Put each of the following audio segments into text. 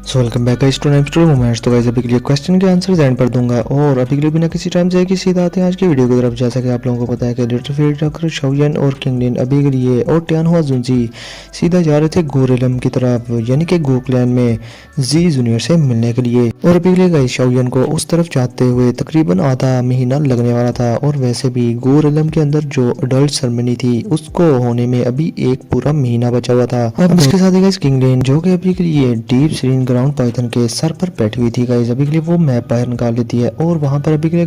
So welcome back guys to next moments. तो guys अभी के लिए क्वेश्चन के आंसर एंड पर दूंगा और अभी के लिए बिना किसी टाइम जाए कि सीधा आते हैं आज की वीडियो की तरफ। जैसा कि आप लोगों को पता है कि लिटरफील्ड डॉक्टर शाओयन और किंगलिन अभी के लिए और टियानहुआ जुनजी सीधा जा रहे थे गोरेलम की तरफ, यानी कि गो क्लैन में जी जूनियर से मिलने के लिए। और अभी के लिए गाइस शाओयन को उस तरफ जाते हुए तकरीबन आधा महीना लगने वाला था और वैसे भी गोरेलम के अंदर जो अडल्ट सेरेमनी थी उसको होने में अभी एक पूरा महीना बचा हुआ था। अब इसके साथ ही गाइस किंगलिन जो कि अभी के लिए डीप सीन ग्राउंड पाइथन के सर पर बैठी हुई थी गाइस, अभी के लिए वो मैप बाहर निकाल लेती है और वहां पर अभी के लिए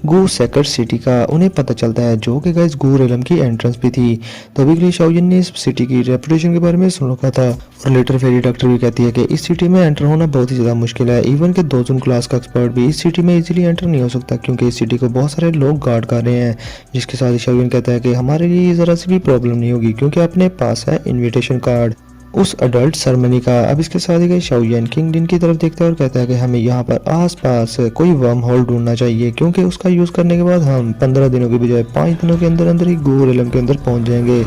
गो सेक्रेट सिटी का उन्हें पता चलता है, जो कि गाइस गो रेलम की एंट्रेंस भी थी। तो अभी के लिए शाओयन ने इस सिटी की रेपुटेशन के बारे में सुन रखा था और लेटर फेरी डॉक्टर भी कहती है कि इस सिटी में एंटर होना बहुत ही ज्यादा मुश्किल है। इवन के दोजन क्लास का एक्सपर्ट भी इस सिटी में इजीली एंटर नहीं हो सकता क्योंकि इस सिटी को बहुत सारे लोग गार्ड कर रहे हैं। जिसके साथ ही शाओयन कहता है कि हमारे लिए जरा सी भी प्रॉब्लम नहीं होगी क्योंकि अपने पास है इनविटेशन कार्ड उस अडल्ट सेरेमनी का। अब इसके साथ ही शाओयन किंगलिन की तरफ देखता है और कहता है कि हमें यहाँ पर आसपास कोई वर्म होल ढूंढना चाहिए क्योंकि उसका यूज़ करने के बाद हम 15 दिनों के बजाय 5 दिनों के अंदर अंदर ही गो रेलम के अंदर पहुंच जाएंगे।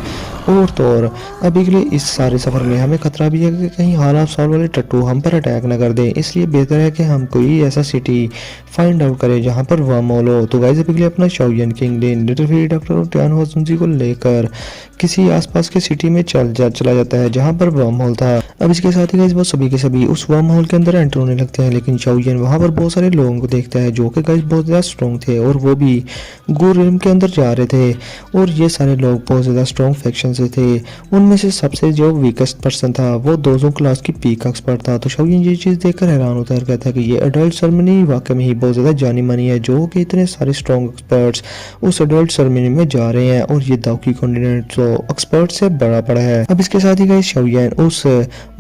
और तो और अभी के लिए इस सारे सफ़र में हमें खतरा भी है कि कहीं हाल साल वाले टट्टू हम पर अटैक न कर दें, इसलिए बेहतर है कि हम कोई ऐसा सिटी फाइंड आउट करें जहाँ पर वर्म होल हो। तो गाइस अभी के लिए अपना शाओयन किंगलिन लिटरफील्ड डॉक्टर और टियानहुआ जुनजी को लेकर किसी आसपास के सिटी में चला जाता है जहाँ पर वर्म होल था। अब इसके साथ ही गाइस वो सभी के सभी उस वर्म होल के अंदर एंटर होने लगते हैं, लेकिन शाओयन वहाँ पर बहुत सारे लोगों को देखता है जो कि गाइस बहुत ज़्यादा स्ट्रॉन्ग थे और वो भी गो रिलम के अंदर जा रहे थे। और ये सारे लोग बहुत ज़्यादा स्ट्रॉन्ग फैक्शन से थे। उनमें से सबसे जो वीकेस्ट पर्सन था वो दोजों क्लास की पीक एक्सपर्ट था। तो शाओयन ये चीज़ देखकर हैरान होता है और कहता है कि ये अडल्ट सेरेमनी वाकई में ही बहुत ज़्यादा जानी मानी है, जो कि इतने सारे स्ट्रॉन्ग एक्सपर्ट्स उस अडल्ट सेरेमनी में जा रहे हैं और ये दाउकी कॉन्टिनेंट जो एक्सपर्ट से बड़ा है। अब इसके साथ ही गाइस शाओयन उस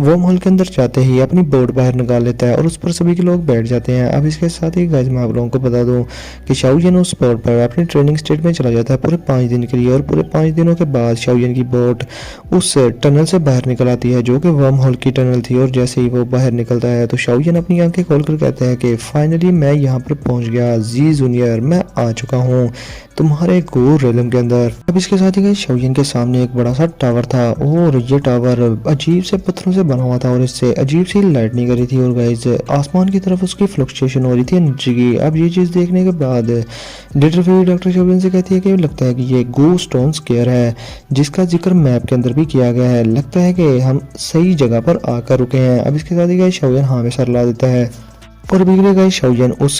वर्म होल के अंदर जाते ही अपनी बोट बाहर निकाल लेता है और उस पर सभी के लोग बैठ जाते हैं। अब इसके साथ ही गाइस मैं आप लोगों को बता दूं कि शाओयन उस बोट पर अपनी ट्रेनिंग स्टेट में चला जाता है पूरे 5 दिन के लिए और पूरे 5 दिनों के बाद शाओयन की बोट उस टनल से बाहर निकल आती है जो कि वर्म होल की टनल थी। और जैसे ही वो बाहर निकलता है तो शाओयन अपनी आंखें खोलकर कहता है कि फाइनली मैं यहाँ पर पहुंच गया जी जूनियर, मैं आ चुका हूँ तुम्हारे गो रेलम के अंदर। अब इसके साथ ही गाइस शाओयन के सामने एक बड़ा सा टावर था और ये टावर अजीब से पत्थरों से बना हुआ था और इससे अजीब सी लाइटनिंग कर रही थी और गाइस आसमान की तरफ उसकी फ्लक्चुएशन हो रही थी एनर्जी की। अब ये चीज़ देखने के बाद लिटरफील्ड डॉक्टर शाओयन से कहती है कि लगता है कि ये गो स्टोन स्केयर है जिसका जिक्र मैप के अंदर भी किया गया है, लगता है कि हम सही जगह पर आकर रुके हैं। अब इसके साथ ही गाइस शाओयन हाँ में सर ला देता है और अभी के लिए गाइस शाओयन उस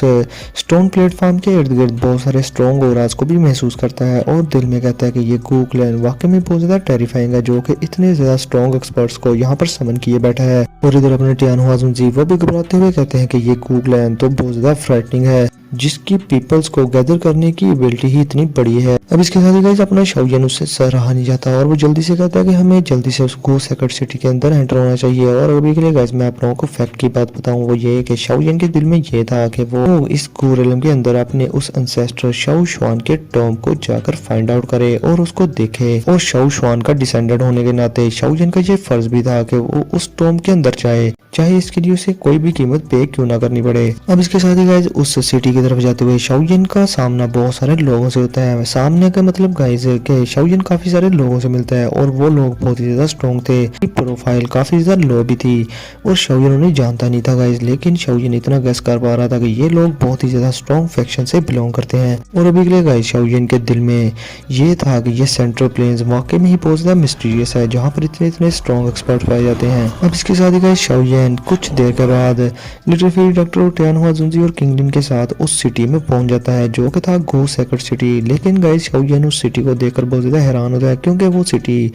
स्टोन प्लेटफॉर्म के इर्द गिर्द बहुत सारे स्ट्रॉन्ग ऑरास को भी महसूस करता है और दिल में कहता है कि ये गो क्लैन वाकई में बहुत ज्यादा टेरिफाइंग है, जो कि इतने ज्यादा स्ट्रॉन्ग एक्सपर्ट्स को यहाँ पर समन किए बैठा है। और इधर अपने टियानहुआ जुनजी वो भी घबराते हुए कहते हैं कि ये गो क्लैन तो बहुत ज्यादा फ्राइटनिंग है जिसकी पीपल्स को गैदर करने की एबिलिटी ही इतनी बड़ी है। अब इसके साथ ही गाइस अपना शाओयन उससे सराहा नहीं जाता और वो जल्दी से कहता है कि हमें जल्दी से उस गो सेक्रेट सिटी के अंदर एंटर होना चाहिए। और अभी के लिए गाइस मैं आप लोगों को फैक्ट की बात बताऊं, वो ये है कि शाओयन के दिल में ये था कि वो इस गो रेलम के अंदर अपने उस एंसेस्टर शाओ शुआन के टॉम को जाकर फाइंड आउट करे और उसको देखे। और शाओ शुआन का डिसेंडेंट होने के नाते शाओयन का ये फर्ज भी था कि वो उस टॉम के अंदर जाए, चाहे इसके लिए उसे कोई भी कीमत पे क्यों ना करनी पड़े। अब इसके साथ ही गाइस उस सिटी की तरफ जाते हुए शाओयन का सामना बहुत सारे लोगों से होता है। सामने का मतलब गाइस कि शाओयन काफी सारे लोगों से मिलता है और वो लोग बहुत ही ज्यादा स्ट्रॉन्ग थे, प्रोफाइल काफी ज्यादा लो भी थी और शाओयन उन्हें जानता नहीं था गाइस, लेकिन शाओयन इतना गेस कर पा रहा था कि ये लोग बहुत ही ज्यादा स्ट्रॉन्ग फैक्शन से बिलोंग करते हैं। और अभी के लिए गाइस शाओयन के दिल में ये था कि ये सेंट्रल प्लेन्स वाकई में ही बहुत ज्यादा मिस्टीरियस है जहाँ पर इतने इतने स्ट्रॉन्ग एक्सपर्ट पाए जाते हैं। अब इसके साथ ही गाइस शाओयन कुछ देर के बाद लिटरफील्ड डॉक्टर और टियानहुआ जुनजी और किंगलिन के साथ उस सिटी में पहुंच जाता है जो कि था गो सेक्रेट सिटी। लेकिन गाइस शाओयन उस सिटी को देखकर बहुत ज्यादा हैरान होता है क्योंकि वो सिटी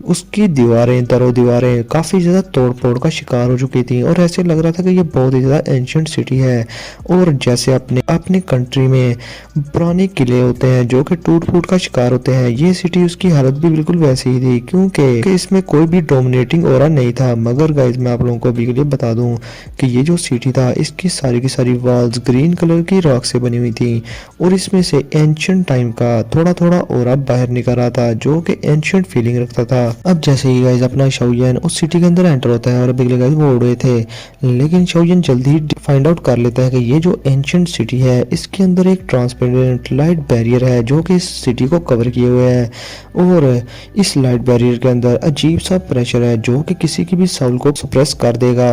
उसकी दीवारें काफी ज्यादा तोड़ फोड़ का शिकार हो चुकी थी और ऐसे लग रहा था कि ये बहुत ही ज्यादा एंशिएंट सिटी है। और जैसे अपने कंट्री में पुराने किले होते हैं जो कि टूट फूट का शिकार होते हैं, ये सिटी उसकी हालत भी बिल्कुल वैसी ही थी क्योंकि इसमें कोई भी डोमिनेटिंग ऑरा नहीं था। मगर गाइस मैं आप लोगों को अभी के लिए बता दूं कि ये जो सिटी था इसकी सारी की सारी वॉल्स ग्रीन कलर की की रॉक से बनी हुई थी और इसमें से एंशियंट टाइम का थोड़ा थोड़ा और बाहर निकल रहा था जो कि एंशियंट फीलिंग रखता था। अब जैसे ही गाइस अपना शाओयन उस सिटी के अंदर एंटर होता है और अभी गाइस वो उड़ रहे थे, लेकिन शाओयन जल्दी फाइंड आउट कर लेता है कि ये जो एंशियंट सिटी है इसके अंदर एक ट्रांसपेरेंट लाइट बैरियर है जो कि इस सिटी को कवर किए हुए है और इस लाइट बैरियर के अंदर अजीब सा प्रेशर है जो कि किसी की भी साउल को सप्रेस कर देगा।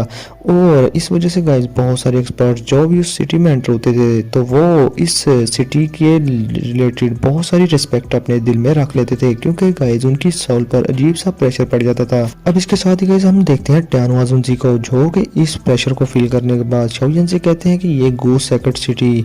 और इस वजह से गाइस बहुत सारे एक्सपर्ट जो भी उस सिटी में एंटर होते थे तो वो इस सिटी के रिलेटेड बहुत सारी रिस्पेक्ट अपने दिल में रख लेते थे क्योंकि गाइस उनकी साउल पर अजीब सा प्रेशर पड़ जाता था। अब इसके साथ ही गाइस हम देखते हैं टियान हुआजुनजी को जो कि इस प्रेशर को फील करने के बाद शाओयन से कहते हैं कि ये गो सेक्रेट सिटी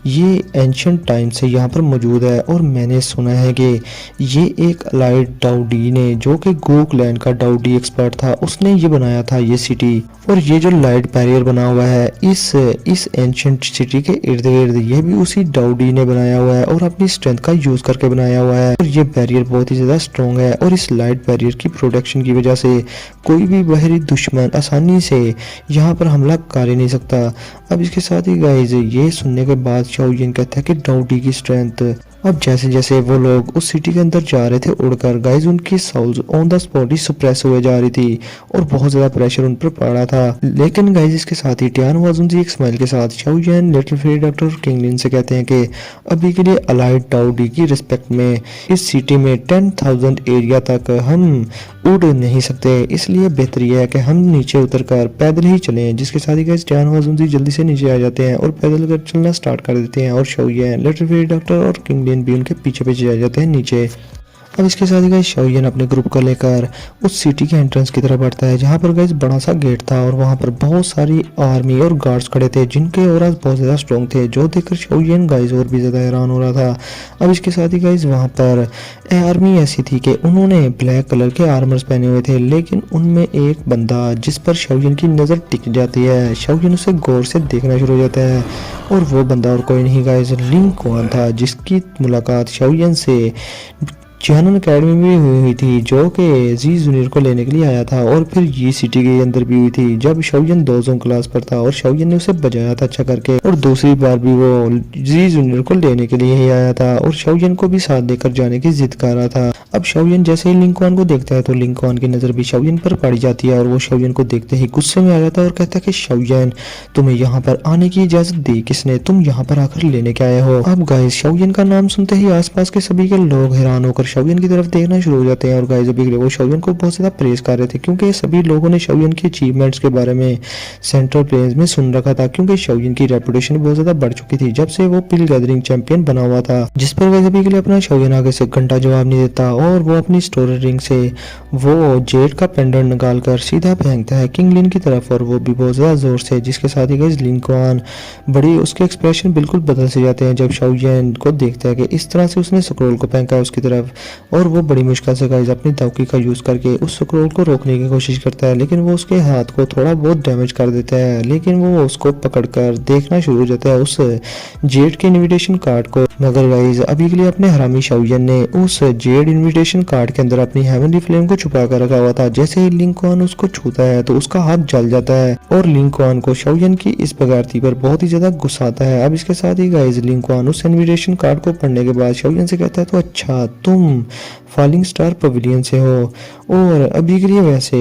ये एंशियंट टाइम से यहाँ पर मौजूद है और मैंने सुना है कि ये एक अलाइड डाउडी ने जो कि गो क्लैन का डाउडी एक्सपर्ट था उसने ये बनाया था ये सिटी। और ये जो लाइट बैरियर बना हुआ है इस एंशियंट सिटी के इर्द गिर्द ये भी उसी डाउडी ने बनाया हुआ है और अपनी स्ट्रेंथ का यूज करके बनाया हुआ है और ये बैरियर बहुत ही ज्यादा स्ट्रॉन्ग है और इस लाइट बैरियर की प्रोटेक्शन की वजह से कोई भी बाहरी दुश्मन आसानी से यहाँ पर हमला कर ही नहीं सकता। अब इसके साथ ही गाइस ये सुनने के बाद शाओयन कहता है कि डाउडी की स्ट्रेंथ। अब जैसे जैसे वो लोग उस सिटी के अंदर जा रहे थे उड़कर गाइस उनकी साउल्स ऑन द स्पॉट ही सप्रेस हुए जा रही थी और बहुत ज्यादा प्रेशर उन पर पड़ रहा था। लेकिन गाइस इसके साथ ही टियान हुआजुनजी एक स्माइल के साथ शाओयन, लिटिल फेरी डॉक्टर और किंग लिन से कहते हैं कि अभी के लिए अलाइड डाउडी की रिस्पेक्ट में इस सिटी में 10,000 एरिया तक हम उड़ नहीं सकते, इसलिए बेहतर यह है कि हम नीचे उतरकर पैदल ही चलें। जिसके साथ ही गाइस टियान हुआजुनजी जल्दी से नीचे आ जाते हैं और पैदल कर चलना स्टार्ट कर देते हैं और शाओयन, लिटिल फेरी डॉक्टर और किंग लिन भी उनके पीछे पीछे आ जाते हैं नीचे। अब इसके साथ ही गाइस शाओयन अपने ग्रुप को लेकर उस सिटी के एंट्रेंस की तरफ बढ़ता है जहाँ पर गाइस बड़ा सा गेट था और वहाँ पर बहुत सारी आर्मी और गार्ड्स खड़े थे जिनके ऑरास बहुत ज़्यादा स्ट्रॉन्ग थे जो देखकर शाओयन गाइस और भी ज़्यादा हैरान हो रहा था। अब इसके साथ ही गाइस वहाँ पर आर्मी ऐसी थी कि उन्होंने ब्लैक कलर के आर्मर्स पहने हुए थे, लेकिन उनमें एक बंदा जिस पर शाओयन की नज़र टिक जाती है, शाओयन उसे गौर से देखना शुरू हो जाता है और वो बंदा और कोई नहीं गाइस लिंग कुआन था जिसकी मुलाकात शाओयन से जियानन अकेडमी में हुई थी जो कि जी जूनियर को लेने के लिए आया था और फिर ये सिटी के अंदर भी हुई थी जब शाओयन 2 क्लास पर था और शाओयन ने उसे बजाया था अच्छा करके और दूसरी बार भी वो जी जूनियर को लेने के लिए ही आया था और शाओयन को भी साथ लेकर जाने की जिद कर रहा था। अब शाओयन जैसे ही लिंग कुआन को देखता है तो लिंग कुआन की नजर भी शाओयन पर पड़ जाती है और वो शाओयन को देखते ही गुस्से में आ जाता है और कहता है कि शाओयन तुम्हें यहाँ पर आने की इजाजत दी किसने, तुम यहाँ पर आकर लेने के आए हो। अब गाइस शाओयन का नाम सुनते ही आसपास के सभी के लोग हैरान होकर शाओयन की तरफ देखना शुरू हो जाते हैं और गाइस अभी वो शाओयन को बहुत ज्यादा प्रेज कर रहे थे क्योंकि सभी लोगों ने शाओयन की अचीवमेंट्स के बारे में सेंट्रल प्लेन्स में सुन रखा था क्योंकि शाओयन की रेपुटेशन बहुत ज्यादा बढ़ चुकी थी जब से वो पिल गैदरिंग चैंपियन बना हुआ था। जिस पर गाइस अभी के लिए अपना शाओयन आगे से घंटा जवाब नहीं देता और वो अपनी स्टोरी रिंग से वो जेड का पेंडेंट निकाल कर सीधा फेंकता है किंग लिन की तरफ और वो भी बहुत ज्यादा जोर से। जिसके साथ ही गाइस लिंग कुआन बड़ी उसके एक्सप्रेशन बिल्कुल बदल से जाते हैं जब शाओयन को देखता है कि इस तरह से उसने स्क्रोल को फेंका है उसकी तरफ और वो बड़ी मुश्किल से गाइस अपनी दावकी का यूज करके उस स्क्रोल को रोकने की कोशिश करता है, लेकिन वो उसके हाथ को थोड़ा बहुत डैमेज कर देता है। लेकिन वो उसको पकड़कर देखना शुरू हो जाता है उस जेड के इनविटेशन कार्ड को। मगर गाइस अभी के लिए अपने हरामी शाओयन ने उस जेड इनविटेशन कार्ड के अंदर अपनी हेवनली फ्लेम को छुपा कर रखा हुआ था। जैसे ही लिंग कुआन उसको छूता है तो उसका हाथ जल जाता है और लिंग कुआन को शाओयन की इस बगावती पर बहुत ही ज्यादा गुस्सा आता है। अब इसके साथ ही गाइस लिंग कुआन उस इनविटेशन कार्ड को पढ़ने के बाद शाओयन से कहता है तो अच्छा तुम फॉलिंग स्टार पवेलियन से हो और अभी के लिए वैसे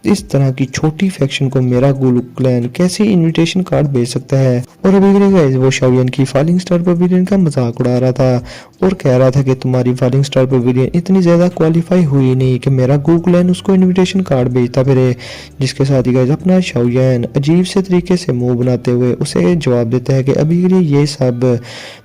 इस तरह की छोटी फैक्शन को मेरा गुलू क्लैन कैसे इनविटेशन कार्ड भेज सकता है। और अभी के लिए गाइस वो शाओयन की फॉलिंग स्टार पवेलियन का मजाक उड़ा रहा था और कह रहा था कि तुम्हारी फॉलिंग स्टार पवेलियन इतनी ज्यादा क्वालिफाई हुई नहीं कि मेरा गुलू क्लैन उसको इनविटेशन कार्ड भेजता फिरे। जिसके साथ ही गाइस अपना शाओयन अजीब से तरीके से मुंह बनाते हुए उसे जवाब देता है कि अभी के लिए ये सब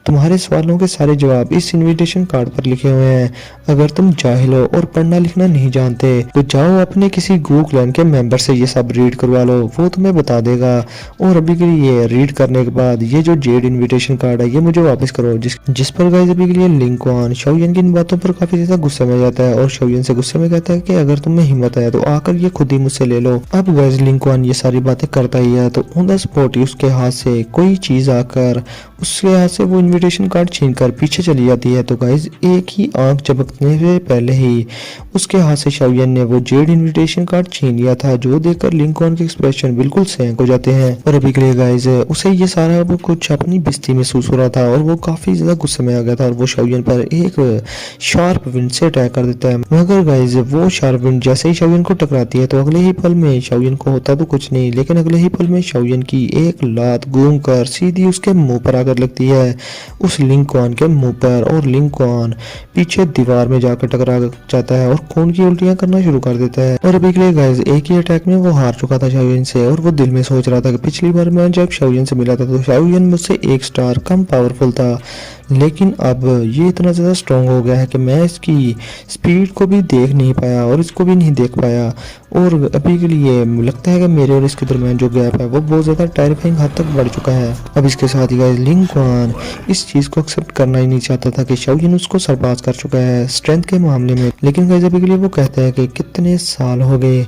तुम्हारे सवालों के सारे जवाब इस इनविटेशन कार्ड पर लिखे हुए हैं। अगर तुम जाहिल हो और पढ़ना लिखना नहीं जानते तो जाओ अपने किसी गू क्लैन के मेंबर से ये सब रीड करवा लो, वो तुम्हें बता देगा। और अभी के लिए रीड करने के बाद ये जो जेड इनविटेशन कार्ड है ये मुझे वापस करो। जिस पर गाइस अभी के लिए लिंग कुआन शाओयन की इन बातों पर काफी ज्यादा गुस्से में जाता है और शाओयन से गुस्से में कहता है कि अगर तुम्हें हिम्मत है तो आकर ये खुद ही मुझसे ले लो। अब गाइस लिंग कुआन ये सारी बातें करता ही है तो ऑन द स्पॉट ही उसके हाथ से कोई चीज आकर उसके हाथ से वो इनविटेशन कार्ड छीनकर पीछे चली जाती है। तो गाइज एक ही आंख झपकने से पहले ही उसके हाथ से शाओयन ने वो जेड इनविटेशन कार्ड छीन लिया था, जो देखकर लिंकॉन के एक्सप्रेशन बिल्कुल सैंक हो जाते हैं। और अभी के लिए गाइज उसे ये सारा वो कुछ अपनी बेइज्जती महसूस हो रहा था और वो काफी ज्यादा गुस्से में आ गया था और वो शाओयन पर एक शार्प विंड से अटैक कर देता है। मगर गाइज वो शार्प विंड जैसे ही शाओयन को टकराती है तो अगले ही पल में शाओयन को होता तो कुछ नहीं, लेकिन अगले ही पल में शाओयन की एक लात घूम कर सीधी उसके मुंह पर आकर लगती है, उस लिंकॉन के मुंह पर। और लिंकॉन पीछे दीवार में जाकर टकरा जाता है और खून की उल्टियां करना शुरू कर देता है। और अभी के लिए गाइज एक ही अटैक में वो हार चुका था शाओयन से और वो दिल में सोच रहा था कि पिछली बार मैं जब शाओयन से मिला था तो शाओयन मुझसे 1 स्टार कम पावरफुल था, लेकिन अब ये इतना ज़्यादा स्ट्रॉन्ग हो गया है कि मैं इसकी स्पीड को भी देख नहीं पाया और इसको भी नहीं देख पाया। और अभी के लिए लगता है कि मेरे और इसके दरमियान जो गैप है वो बहुत ज़्यादा टेरिफाइंग हद तक बढ़ चुका है। अब इसके साथ ही गाइस लिंकॉन इस चीज़ को एक्सेप्ट करना ही नहीं चाहता था कि शाओयन उसको सरपास कर चुका है स्ट्रेंथ के मामले में। लेकिन गाइस अभी के लिए वो कहता है कि कितने साल हो गए,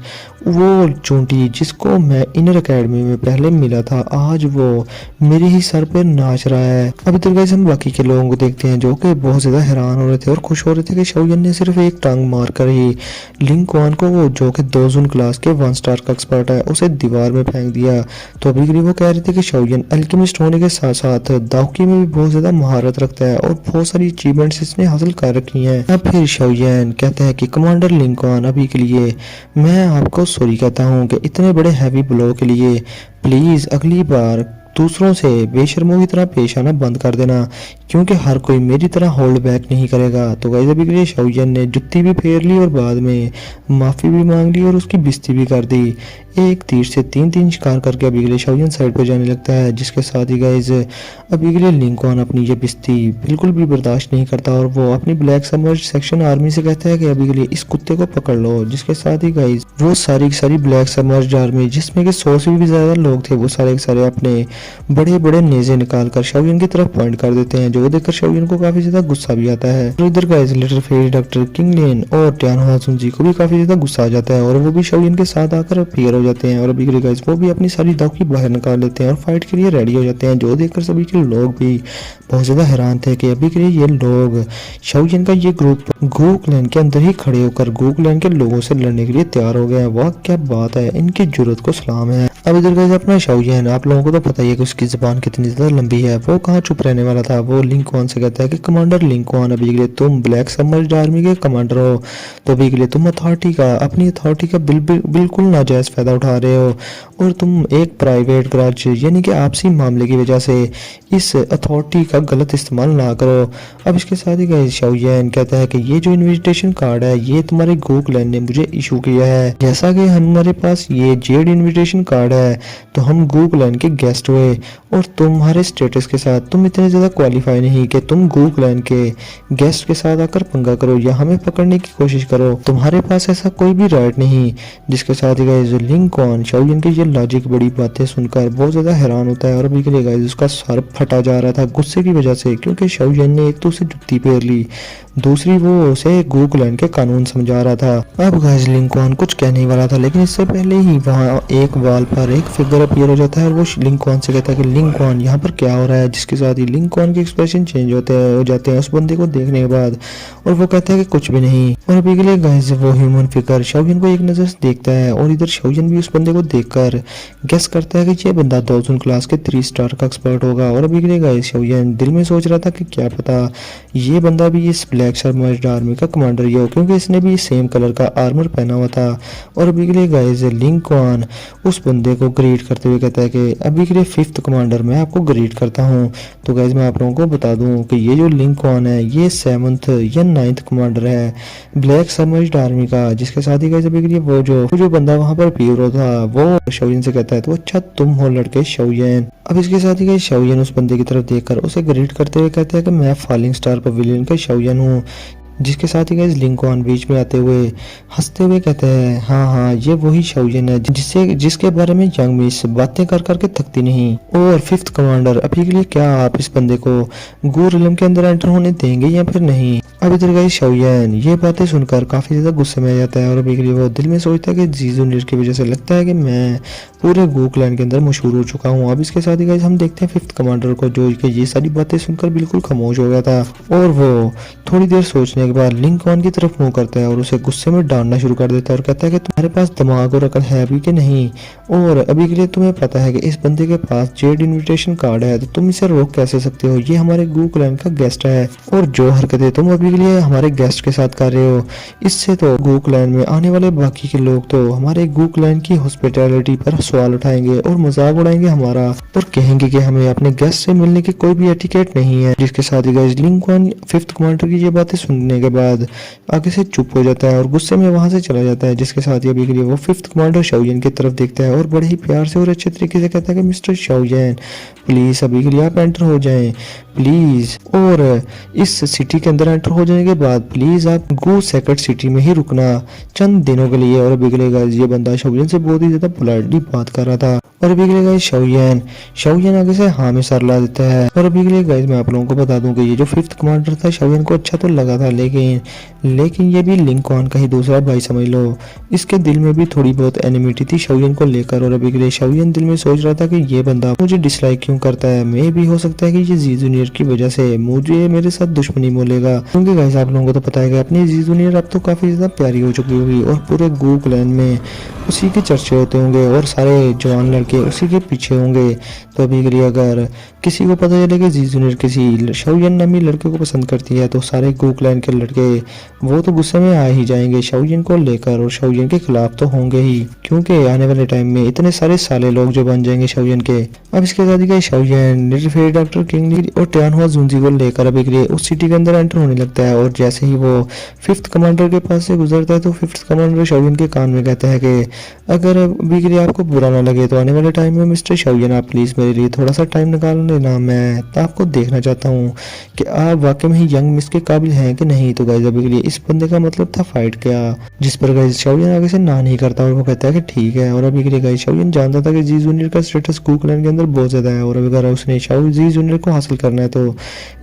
वो चूंटी जिसको मैं इनर एकेडमी में पहले मिला था आज वो मेरे ही सर पे नाच रहा है। अभी तो गाइस हम बाकी के लोगों को देखते हैं जो कि बहुत ज्यादा हैरान हो रहे थे और खुश हो रहे थे कि शाओयन ने सिर्फ एक टांग मार कर ही लिंकॉन को, वो जो कि 2 जून क्लास के 1 स्टार का एक्सपर्ट है, उसे दीवार में फेंक दिया। तो अभी के लिए वो कह रहे थे कि शाओयन अल्केमिस्ट होने के साथ साथ दाओकी में भी बहुत ज्यादा महारत रखता है और बहुत सारी अचीवमेंट्स इसने हासिल कर रखी हैं। अब फिर शाओयन कहता है कि कमांडर लिंकॉन अभी के लिए मैं आपको सॉरी कहता हूँ कि इतने बड़े हैवी ब्लो के लिए प्लीज अगली बार दूसरों से बेशर्मों की तरह पेश आना बंद कर देना, क्योंकि हर कोई मेरी तरह होल्ड बैक नहीं करेगा। तो गाइस अभी के लिए शाओयन ने जुत्ती भी फेर ली और बाद में माफी भी मांग ली और उसकी बेइज्जती भी कर दी। एक तीर से 3 शिकार करके अभी के लिए शाओयन साइड पर जाने लगता है, जिसके साथ ही गाइस अभी के लिए लिंकॉन अपनी ये बेइज्जती बिल्कुल भी बर्दाश्त नहीं करता और वो अपनी ब्लैक समर्ज सेक्शन आर्मी से कहता है कि अभी के लिए इस कुत्ते को पकड़ लो। जिसके साथ ही गाइस वो सारी की सारी ब्लैक समर्ज आर्मी, जिसमें कि 100 से भी ज्यादा लोग थे, वो सारे के सारे अपने बड़े बड़े नेजे निकाल कर शाओयन की तरफ पॉइंट कर देते हैं, जो देखकर शाओयन को काफी ज्यादा गुस्सा भी आता है। और इधर guys little fairy doctor king लिन और टियानहुआ सुनजी को भी काफी ज्यादा गुस्सा आ जाता है और वो भी शाओयन के साथ आकर अपीयर हो जाते हैं। और अभी के लिए गाइस वो भी अपनी सारी दावकी बाहर निकाल लेते हैं और फाइट के लिए रेडी हो जाते हैं, जो देखकर सभी के लोग भी बहुत ज्यादा हैरान थे कि अभी के लिए ये लोग शाओयन का ये ग्रुप गू क्लैन के अंदर ही खड़े होकर गू क्लैन के लोगों से लड़ने के लिए तैयार हो गए हैं। वाह क्या बात है, इनकी जुर्रत को सलाम है। अब इधर गाइस अपना शाओयन, आप लोगों को तो पता ही है कि उसकी जुबान कितनी ज्यादा लंबी है, वो कहाँ चुप रहने वाला था। वो लिंकॉन से कहता है कि कमांडर लिंकॉन अभी के लिए तुम ब्लैक सबमर्ज्ड आर्मी के कमांडर हो, तो अभी के लिए तुम अथॉरिटी का, अपनी अथॉरिटी का बिल्कुल नाजायज फायदा उठा रहे हो और तुम एक प्राइवेट ग्रज यानी कि आपसी मामले की वजह से इस अथॉरिटी का गलत इस्तेमाल ना करो। अब इसके साथ ही गाइस शाओयन कहता है कि ये जो इनविटेशन कार्ड है ये तुम्हारे गू क्लैन ने मुझे इशू किया है, जैसा कि हमारे पास ये जेड इनविटेशन कार्ड है तो हम गू क्लैन के गेस्ट हुए और तुम्हारे स्टेटस के साथ तुम इतने ज्यादा क्वालिफाई नहीं कि तुम गू क्लैन के गेस्ट के साथ आकर पंगा करो या हमें पकड़ने की कोशिश करो, तुम्हारे पास ऐसा कोई भी राइट नहीं। जिसके साथ ही गाइस लिंकॉन शाओयन की ये लॉजिक बड़ी बातें सुनकर बहुत ज्यादा हैरान होता है और अभी के लिए गाइस उसका सर फटा जा रहा था गुस्से की वजह से, क्योंकि शाओयन ने एक तो उसे जुत्ती फेर ली, दूसरी वो उसे गू क्लैन के कानून समझा रहा था। अब गाइस लिंकॉन कुछ कहने वाला था, लेकिन इससे पहले ही वहाँ एक वॉल पर एक फिगर अपीयर हो जाता है और वो लिंकॉन से कहता है कि लिंकॉन यहाँ पर क्या हो रहा है। जिसके साथ ही लिंकॉन के एक्सप्रेशन चेंज हो जाते हैं उस बंदे को देखने के बाद और वो कहता है कि कुछ भी नहीं। और अभी के लिए गाइस वो ह्यूमन फिगर शाओयन को एक नजर से देखता है और इधर शाओयन भी उस बंदे को देखकर गेस करता है कि ये बंदा 2 क्लास के 3 स्टार का एक्सपर्ट होगा। और अभी के लिए गाइस शाओयन दिल में सोच रहा था कि क्या पता ये बंदा भी इस ब्लैक सबमर्ज्ड आर्मी का कमांडर ही हो, क्योंकि इसने भी सेम कलर का आर्मर पहना हुआ था। और अभी के लिए गाइस लिंकॉन उस बंदे को ग्रीट करते हुए कहता है कि अभी के लिए 5th कमांडर मैं आपको ग्रीट करता हूँ। तो गाइस मैं आप लोगों को बता दूं कि ये जो लिंकॉन है ये 7th या 9th कमांडर है ब्लैक सबमर्ज्ड आर्मी का। जिसके साथ ही गाइस अभी के लिए वो जो बंदा वहां पर पीरो था वो शाओयन से कहता है तो अच्छा तुम हो लड़के शाओयन। अब इसके साथ ही गाइस शाओयन उस बंदे की तरफ देखकर उसे ग्रीट करते हुए कहता है कि मैं फॉलिंग स्टार पवेलियन का शाओयन हूँ, जिसके साथ ही गाइस लिंकॉन बीच में आते हुए हंसते हुए कहते हैं, हाँ हाँ ये वही शाओलिन है जिसके बारे में यंग मिस बातें कर करके थकती नहीं। और फिफ्थ कमांडर, अभी के लिए क्या आप इस बंदे को गू रिलम के अंदर एंटर होने देंगे या फिर नहीं? अब इधर गाइस शाओलिन ये बातें सुनकर काफी ज्यादा गुस्से में आ जाता है और अभी के लिए वो दिल में सोचता है कि जी जूनियर की वजह से लगता है कि मैं पूरे गू क्लैन के अंदर मशहूर हो चुका हूँ। अब इसके साथ ही गाइस हम देखते हैं फिफ्थ कमांडर को, जो कि ये सारी बातें सुनकर बिल्कुल खामोश हो गया था और वो थोड़ी देर सोचने के बाद लिंकॉन की तरफ मुंह करता है और उसे गुस्से में डांटना शुरू कर देता है और कहता है कि तुम्हारे पास दिमाग और अकल है भी कि नहीं, और अभी के लिए तुम्हें पता है कि इस बंदे के पास जेड इनविटेशन कार्ड है, तो तुम इसे रोक कैसे सकते हो? ये हमारे गू क्लैन का गेस्ट है और जो हरकतें तुम अभी के लिए हमारे गेस्ट के साथ कर रहे हो, इससे तो गू क्लैन में आने वाले बाकी के लोग तो हमारे गू क्लैन की हॉस्पिटैलिटी पर सवाल उठाएंगे और मजाक उड़ाएंगे हमारा और कहेंगे कि हमें अपने गेस्ट से मिलने की कोई भी एटिकेट नहीं है। जिसके साथ ही गाइस लिंकॉन फिफ्थ कमांडर की ये बातें सुनने के बाद आगे से चुप हो जाता है और गुस्से में वहां से चला जाता है। जिसके साथ ही अभी के लिए वो फिफ्थ कमांडर शाओलिन की तरफ देखता है और बड़े ही प्यार से और अच्छे तरीके से कहता है कि मिस्टर शाओलिन प्लीज अभी के लिए आप एंटर हो जाएं प्लीज, और इस सिटी के अंदर एंटर हो जाने के बाद प्लीज आप गो सेक्रेट सिटी में ही रुकना चंद दिनों के लिए। और अभी के लिए गाइस ये बंदा शाओलिन से बहुत ही ज्यादा पोलाइटली बात कर रहा था और अभी के लिए गाइस शाओलिन आगे से हाँ में सर ला देता है। और अभी के लिए गाइस मैं आप लोगों को बता दूं कि ये जो फिफ्थ कमांडर था शाओलिन को अच्छा तो लगा था, लेकिन ये भी लिंकॉन का ही दूसरा भाई समझ लो। इसके दिल में भी थोड़ी बहुत एनिमिटी थी शाओलिन को लेकर और अभी के लिए शाओलिन दिल में सोच रहा था कि ये बंदा मुझे डिसलाइक क्यों करता है, मे भी हो सकता है कि ये जी जूनियर की वजह से मुझे मेरे साथ दुश्मनी मोलेगा। क्योंकि गाइस आप लोगों को तो पता है कि अपनी जी जूनियर अब तो काफी ज्यादा प्यारी हो चुकी होगी और पूरे गू क्लैन में उसी के चर्चे होते होंगे और सारे जवान लड़के उसी के पीछे होंगे। तो अभी के लिए अगर किसी को पता चले कि जी जूनियर किसी शाओलिन नामी लड़के को पसंद करती है तो सारे गू क्लैन के लड़के वो तो गुस्से में आ ही जाएंगे शाओलिन को लेकर और शाओलिन के खिलाफ तो होंगे ही, क्योंकि आने वाले टाइम में इतने सारे साले लोग जो बन जाएंगे शाओलिन के। अब इसके साथ ही Shaolin little fairy doctor king और टियानहुआ जुंजी को लेकर अभी के लिए उस सिटी के अंदर एंटर होने लगता है और जैसे ही वो फिफ्थ कमांडर के पास से गुजरता है तो फिफ्थ कमांडर शाओलिन के कान में कहता है कि अगर अभी के लिए आपको बुरा ना लगे तो आने वाले टाइम में मिस्टर शाओलिन आप प्लीज मेरे लिए थोड़ा सा टाइम निकाल लेना, मैं तो आपको देखना चाहता हूँ कि आप वाकई में ही यंग मिस के काबिल हैं कि नहीं। तो गाइस अभी के लिए इस बंदे का मतलब था फाइट क्या, जिस पर गाइस शाओलिन आगे से ना नहीं करता और वो कहता है कि ठीक है। और अभी के लिए गाइस शाओलिन जानता था कि जी जूनियर का स्टेटस गू क्लैन के अंदर बहुत ज्यादा है और अगर उसने जी जूनियर को हासिल करना है तो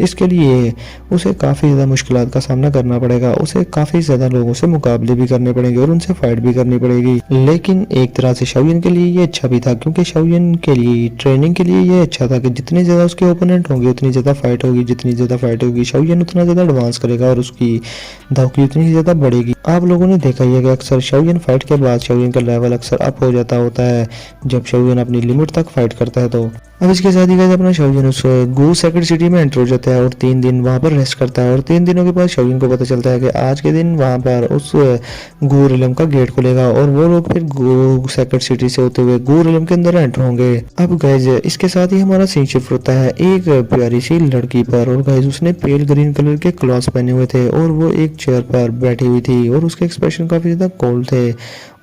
इसके लिए उसे काफी ज्यादा मुश्किलात का सामना करना पड़ेगा, उसे काफी ज्यादा लोगों से मुकाबले भी करने पड़ेंगे और उनसे फाइट भी करनी पड़ेगी। लेकिन एक तरह से शाओलिन के लिए ये अच्छा भी था, क्योंकि शाओलिन के लिए ट्रेनिंग के लिए ये अच्छा था कि जितने ज्यादा उसके ओपोनेंट होंगे उतनी ज्यादा फाइट होगी, जितनी ज्यादा फाइट होगी शाओलिन उतना ज्यादा एडवांस करेगा और उसकी धावकी उतनी ज्यादा बढ़ेगी। आप लोगों ने देखा ही है कि अक्सर शाओलिन फाइट के बाद शाओलिन का लेवल अक्सर अप हो जाता होता है जब शाओलिन अपनी लिमिट तक फाइट करता है। तो अब इसके साथ ही गाइस अपना शाओलिन उस गू सेक्रेट सिटी में एंटर हो जाता है और 3 दिन वहां पर रेस्ट करता है और 3 दिनों के बाद शाओलिन को पता चलता है कि आज के दिन वहां पर उस गू रिलम का गेट खुलेगा और वो लोग फिर गू सेक्रेट सिटी से होते हुए गू रिलम के अंदर एंटर होंगे। अब गाइस इसके साथ ही हमारा सीन शिफ्ट होता है एक प्यारी सी लड़की पर और गाइस उसने पेल ग्रीन कलर के क्लॉथ्स पहने हुए थे और वो एक चेयर पर बैठी हुई थी और उसके एक्सप्रेशन काफी ज्यादा कोल्ड थे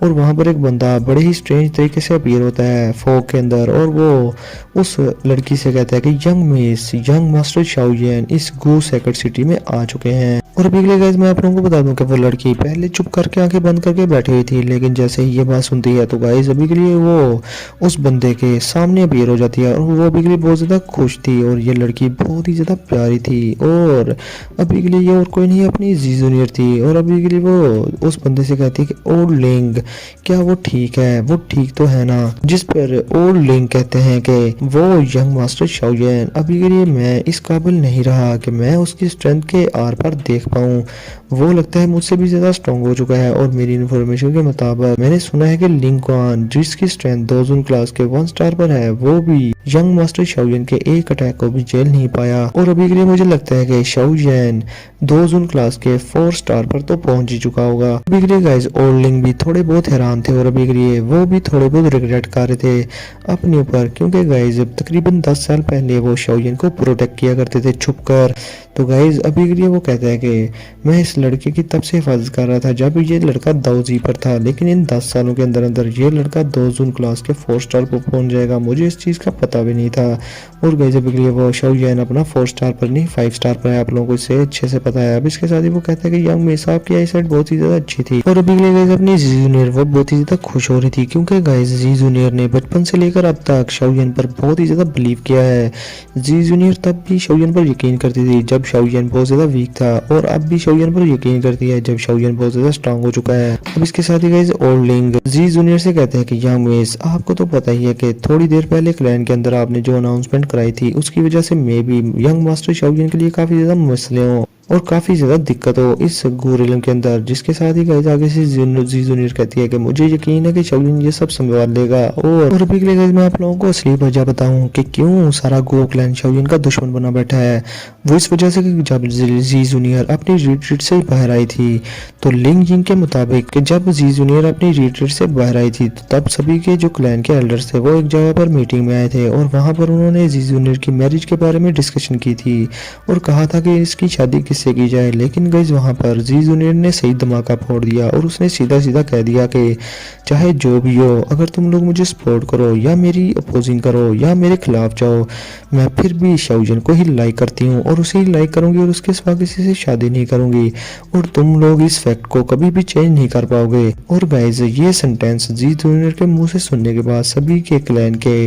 और वहां पर एक बंदा बड़े ही स्ट्रेंज तरीके से अपीयर होता है फॉग के अंदर और वो उस लड़की से कहता है कि यंग मास्टर शाओलिन इस गू सेक्रेट सिटी में आ चुके हैं। और अभी के लिए गाइस मैं आप लोगों को बता दूं कि वो लड़की पहले चुप करके आंखें बंद करके बैठी हुई थी, लेकिन जैसे ही ये बात सुनती है तो गाइस अभी के लिए वो उस बंदे के सामने अपीयर हो जाती है और वो अभी के लिए बहुत ज्यादा खुश थी और ये लड़की बहुत ही ज्यादा प्यारी थी और अभी के लिए ये और कोई नहीं अपनी जी जूनियर थी। और अभी के लिए वो उस बंदे से कहती है कि ओल्ड लिंग क्या वो ठीक है, वो ठीक तो है ना, जिस पर ओल्ड लिंग कहते हैं कि वो यंग मास्टर शाओलिन अभी के लिए मैं इस काबिल नहीं रहा कि मैं उसकी स्ट्रेंथ के आर पार देख पाऊं, वो लगता है मुझसे भी ज्यादा स्ट्रॉन्ग हो चुका है। और मेरी इन्फॉर्मेशन के मुताबिक मैंने सुना है कि लिंकॉन जिसकी स्ट्रेंथ 2 जून क्लास के 1 स्टार पर है वो भी यंग मास्टर शाओलिन के एक अटैक को भी झेल नहीं पाया और अभी के लिए मुझे लगता है कि शाओलिन 2 जून क्लास के 4 स्टार पर तो पहुंच ही चुका होगा। अभी के लिए गाइस ओल्ड लिंग भी थोड़े बहुत हैरान थे और अभी के लिए वो भी थोड़े बहुत रिग्रेट कर रहे थे अपने ऊपर, क्योंकि गाइस तकरीबन 10 साल पहले वो शाओलिन को प्रोटेक्ट किया करते थे छुप कर। तो गाइस अभी के लिए वो कहता है कि मैं इस लड़के की तब से हिफाजत कर रहा था जब ये लड़का दाऊजी पर था, लेकिन इन 10 सालों के अंदर अंदर ये लड़का 2 जून क्लास के 4 स्टार पर पहुंच जाएगा। मुझे इस चीज़ का पता भी नहीं था। और गाइस अभी के लिए वो शाओलियन अपना 4 स्टार पर नहीं 5 स्टार पर है, आप लोगों को इसे अच्छे से पता है। अब इसके साथ ही वो कहता है कि यंग मेसा आपकी आई साइड बहुत ही ज़्यादा अच्छी थी। और अभी के लिए गाइस अपनी जी जूनियर वो बहुत ही ज़्यादा खुश हो रही थी, क्योंकि गाइस जी जूनियर ने बचपन से लेकर अब तक शाओलियन पर बहुत ही ज़्यादा बिलीव किया है। जी जूनियर तब भी शाओलियन पर यकीन करती थी जब शाओलियन बहुत ज़्यादा वीक था, और अब भी शाओलियन पर यकीन करती है जब शाओलियन बहुत ज़्यादा स्ट्रांग हो चुका है। अब इसके साथ ही गाइस ओल्डलिंग जी जूनियर से कहते हैं कि यंग मेस, आपको तो पता ही है कि थोड़ी देर पहले क्लैन के अंदर आपने जो अनाउंसमेंट कराई थी उसकी वजह से मे भी यंग मास्टर शाओलियन के लिए काफ़ी ज़्यादा मसले हों और काफ़ी ज़्यादा दिक्कत हो इस गोरिल्म के अंदर। जिसके साथ ही गाइस आगे से जी जूनियर कहती है कि मुझे यकीन है कि शाओलिन ये सब संभाल लेगा। और अभी के लिए गाइस मैं आप लोगों को असली वजह बताऊं कि क्यों सारा गो क्लैन शाओलिन का दुश्मन बना बैठा है। वो इस वजह से कि जब जी जूनियर अपनी रिट्रीट से बाहर आई थी, तो लिंग जिंग के मुताबिक कि जब जी जूनियर अपनी रिट्रीट से बाहर आई थी तो तब सभी के जो क्लैन के एल्डर्स थे वो एक जगह पर मीटिंग में आए थे, और वहाँ पर उन्होंने जी जूनियर की मैरिज के बारे में डिस्कशन की थी और कहा था कि इसकी शादी से की जाए। लेकिन गाइस वहां पर जी जूनियर ने सही धमाका फोड़ दिया और उसने सीधा सीधा कह दिया कि चाहे जो भी हो, अगर तुम लोग मुझे सपोर्ट करो या मेरी अपोजिंग करो या मेरे खिलाफ जाओ, मैं फिर भी शाओलिन को ही लाइक करती हूँ और उसे ही लाइक करूंगी और उसके सिवा किसी से शादी नहीं करूंगी, और तुम लोग इस फैक्ट को कभी भी चेंज नहीं कर पाओगे। और गाइस ये सेंटेंस जी जूनियर के मुंह से सुनने के बाद सभी के क्लैन के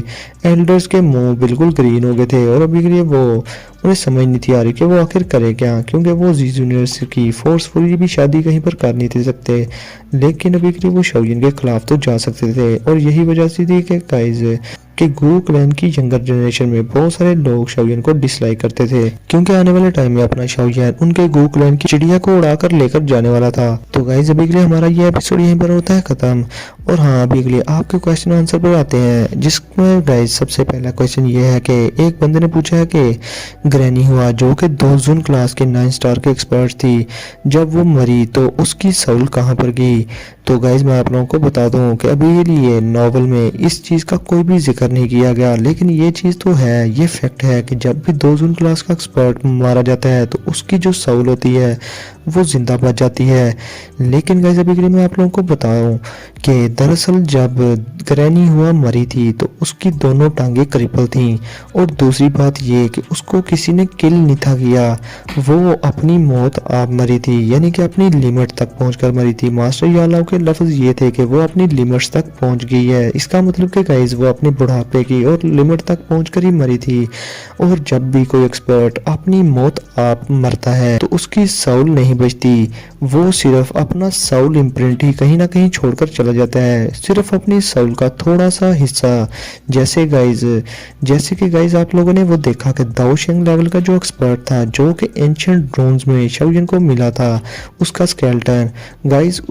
एल्डर्स के मुंह बिल्कुल ग्रीन हो गए थे, और अभी के लिए वो उन्हें समझ नहीं थी आ रही कि वो आखिर करे क्या, क्योंकि वो जी जूनियर की फोर्सफुली भी शादी कहीं पर कर नहीं थे सकते, लेकिन अभी के लिए वो शाओलिन के खिलाफ तो जा सकते थे। और यही वजह से थी कि गाइस कि गो क्लैन की यंगर जनरेशन में बहुत सारे लोग शाओलिन को डिसलाइक करते थे, क्योंकि आने वाले टाइम में अपना शाओलिन उनके गो क्लैन की चिड़िया को उड़ाकर लेकर जाने वाला था। तो गाइस अभी के लिए हमारा ये एपिसोड यहीं पर होता है खत्म। और हाँ, अभी के लिए आपके क्वेश्चन आंसर पर आते हैं, जिसमें गाइस सबसे पहला क्वेश्चन ये है कि एक बंदे ने पूछा है कि ग्रैनी हुआ जो कि 2 जून क्लास के 9 स्टार के एक्सपर्ट थी, जब वो मरी तो उसकी साउल कहाँ पर गई। तो गाइज मैं आप लोगों को बता दूं कि अभी के लिए नॉवल में इस चीज़ का कोई भी जिक्र नहीं किया गया, लेकिन ये चीज़ तो है, ये फैक्ट है कि जब भी 2 जून क्लास का एक्सपर्ट मारा जाता है तो उसकी जो साउल होती है वो जिंदा बच जाती है। लेकिन गाइज अभी के लिए मैं आप लोगों को बताऊं कि दरअसल जब ग्रैनी हुआ मरी थी तो उसकी दोनों टांगे क्रिपल थीं, और दूसरी बात ये कि उसको किसी ने किल नहीं था किया, वो अपनी मौत आप मरी थी, यानी कि अपनी लिमिट तक पहुंचकर मरी थी। मास्टर यालाव के लफ्ज ये थे कि वो अपनी लिमिट्स तक पहुंच गई है, इसका मतलब कि गाइज वो अपने बुढ़ापे की और लिमिट तक पहुंचकर ही मरी थी। और जब भी कोई एक्सपर्ट अपनी मौत आप मरता है तो उसकी साउल नहीं बचती, वो सिर्फ अपना साउल इम्प्रिंट ही कहीं ना कहीं छोड़कर चला जाता है, सिर्फ अपनी साउल का थोड़ा सा हिस्सा। जैसे कि गाइज आप लोगों ने वो देखा कि दाओ शेंग लेवल का जो एक्सपर्ट था जो कि एंशिएंट ड्रोन्स में शाओलिन को मिला था, उसका स्केलेटन गाइज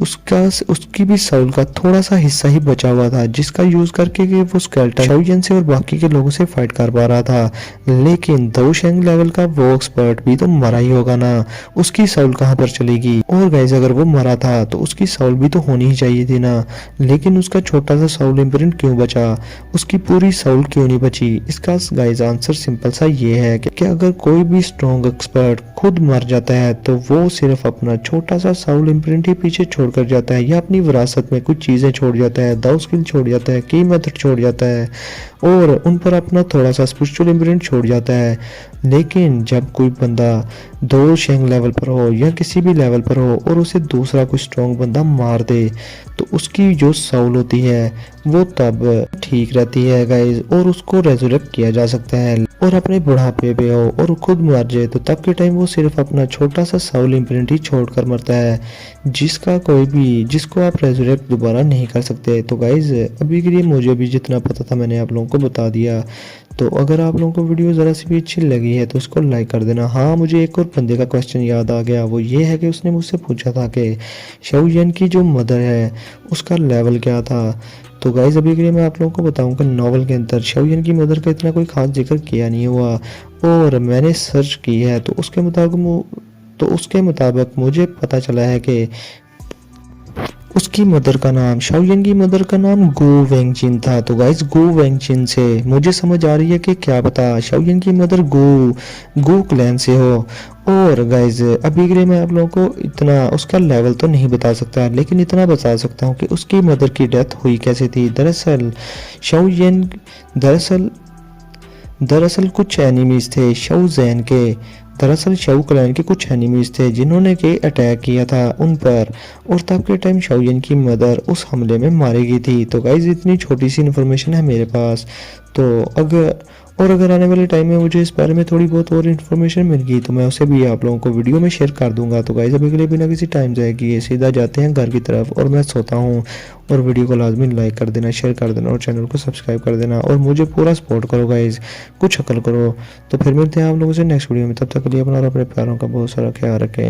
उसकी भी साउल का थोड़ा सा हिस्सा ही बचा हुआ था, जिसका यूज करके कि वो स्केलेटन शाओलिन से और बाकी के लोगों से फाइट कर पा रहा था। लेकिन दाओ शेंग लेवल का वो एक्सपर्ट भी तो मरा ही होगा ना, उसकी साउल कहाँ पर चलेगी। और गाइज अगर वो मरा था तो उसकी साउल भी तो होनी ही चाहिए थी ना, लेकिन उसका छोटा सा साउल इम्प्रिंट क्यों बचा, उसकी पूरी साउल क्यों नहीं बची। इसका गाइज आंसर सिंपल सा ये है कि अगर कोई भी स्ट्रॉन्ग एक्सपर्ट खुद मर जाता है तो वो सिर्फ अपना छोटा सा साउल इम्प्रिंट ही पीछे छोड़कर जाता है, या अपनी विरासत में कुछ चीजें छोड़ जाता है, दाव स्किल छोड़ जाता है, की मेथड छोड़ जाता है, और उन पर अपना थोड़ा सा स्पिरिचुअल इम्प्रिंट छोड़ जाता है। लेकिन जब कोई बंदा 2 शेंग लेवल पर हो या किसी भी लेवल पर हो और उसे दूसरा कोई स्ट्रॉन्ग बंदा मार दे तो उसकी जो साउल होती है वो तब ठीक रहती है गाइज, और उसको रेजरेक्ट किया जा सकता है। और अपने बुढ़ापे पे हो और खुद मर जाए तो तब के टाइम वो सिर्फ अपना छोटा सा साउल इम्प्रिंट ही छोड़कर मरता है, जिसको आप रेजरेक्ट दोबारा नहीं कर सकते। तो गाइज अभी के लिए मुझे भी जितना पता था मैंने आप लोगों को बता दिया। तो अगर आप लोगों को वीडियो ज़रा सी भी अच्छी लगी है तो उसको लाइक कर देना। हाँ, मुझे एक और बंदे का क्वेश्चन याद आ गया, वो ये है कि उसने मुझसे पूछा था कि शाओलिन की जो मदर है उसका लेवल क्या था। तो गाइज अभी के लिए मैं आप लोगों को बताऊंगा नॉवल के अंदर शाओलिन की मदर का इतना कोई खास जिक्र किया नहीं हुआ, और मैंने सर्च की है तो उसके मुताबिक मुझे पता चला है कि उसकी मदर का नाम, शाओयन की मदर का नाम गो वेंगचिन था। तो गाइज गो वेंगचिन से मुझे समझ आ रही है कि क्या पता शाओयन की मदर गो क्लैन से हो। और गाइज अभी के लिए मैं आप लोगों को इतना उसका लेवल तो नहीं बता सकता, लेकिन इतना बता सकता हूँ कि उसकी मदर की डेथ हुई कैसे थी। दरअसल शाओयन दरअसल दरअसल कुछ एनिमीज थे शाओ जैन के, दरअसल शाओ क्लैन के कुछ एनिमीज थे जिन्होंने के अटैक किया था उन पर, और तब के टाइम शाओयन की मदर उस हमले में मारी गई थी। तो गाइज इतनी छोटी सी इन्फॉर्मेशन है मेरे पास। तो अगर आने वाले टाइम में मुझे इस बारे में थोड़ी बहुत और इन्फॉर्मेशन मिल गई तो मैं उसे भी आप लोगों को वीडियो में शेयर कर दूंगा। तो गाइज अभी के लिए बिना किसी टाइम जाएगी ये सीधा जाते हैं घर की तरफ और मैं सोता हूँ। और वीडियो को लाजमी लाइक कर देना, शेयर कर देना और चैनल को सब्सक्राइब कर देना और मुझे पूरा सपोर्ट करो गाइज, कुछ अकल करो। तो फिर मिलते हैं आप लोगों से नेक्स्ट वीडियो में, तब तक के लिए अपना और अपने प्यारों का बहुत सारा ख्याल रखें।